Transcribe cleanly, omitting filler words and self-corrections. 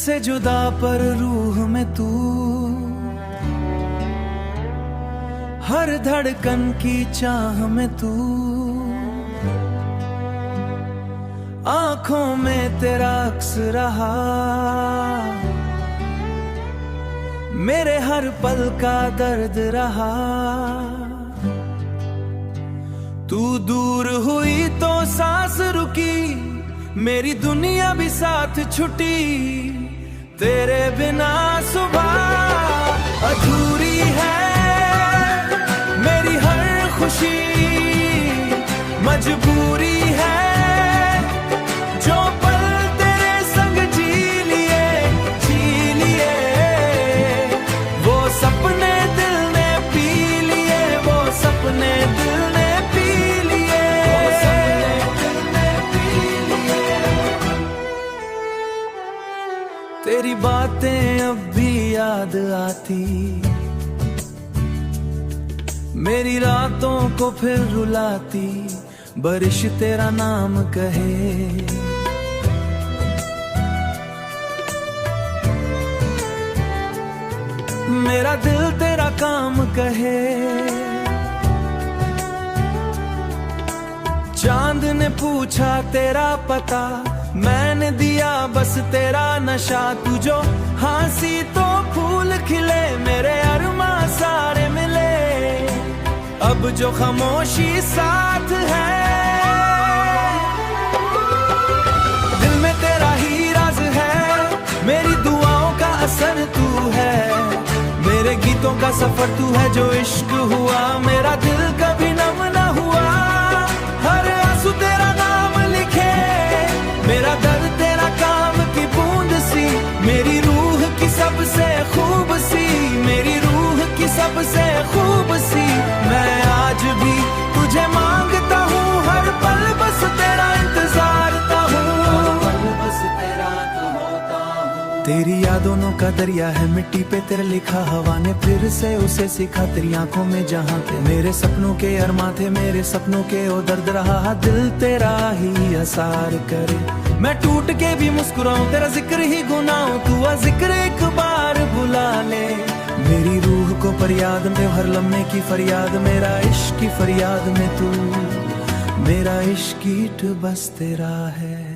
से जुदा पर रूह में तू, हर धड़कन की चाह में तू, आंखों में तेरा अक्स रहा, मेरे हर पल का दर्द रहा। तू दूर हुई तो सांस रुकी, मेरी दुनिया भी साथ छुटी, तेरे बिना सुबह अधूरी है। मेरी हर खुशी मजबूरी है, जो पल तेरे संग जी लिए, वो सपने दिल ने पी लिए, वो सपने दिल ने पी लिए, वो सपने दिल ने पी लिए। तेरी बातें अब भी याद आती, मेरी रातों को फिर रुलाती, बारिश तेरा नाम कहे। मेरा दिल तेरा काम कहे। चांद ने पूछा तेरा पता, मैंने दिया बस तेरा नशा। तू जो हंसी तो फूल खिले, मेरे अरमा सारे मिले, अब जो खामोशी साथ है। दिल में तेरा ही राज है, मेरी दुआओं का असर तू है, मेरे गीतों का सफर तू है। जो इश्क हुआ मेरा दिल कभी नम ना हुआ, हर आंसू तेरा नाम लिखे, मेरा दर्द तेरा काम की बूंद सी, मेरी रूह की सबसे खूब सी, मेरी रूह की सबसे खूब सी। मैं आज भी तुझे मांगता हूँ, हर पल बस तेरा इंतजारता हूँ, बस तेरा होता हूँ। तेरी यादों का दरिया है मिट्टी पे तेरा लिखा, हवा ने फिर से उसे सीखा। तेरी आंखों में जहाँ थे मेरे सपनों के अरमा थे, मेरे सपनों के ओ दर्द रहा। दिल तेरा ही असर करे, मैं टूट के भी मुस्कुराऊं, तेरा जिक्र ही गुनाहूं। तू आ जिक्र एक बार बुला ले, मेरी रूह को फरियाद में हर लम्हे की फरियाद। मेरा इश्क की फरियाद में तू, मेरा इश्क बस तेरा है।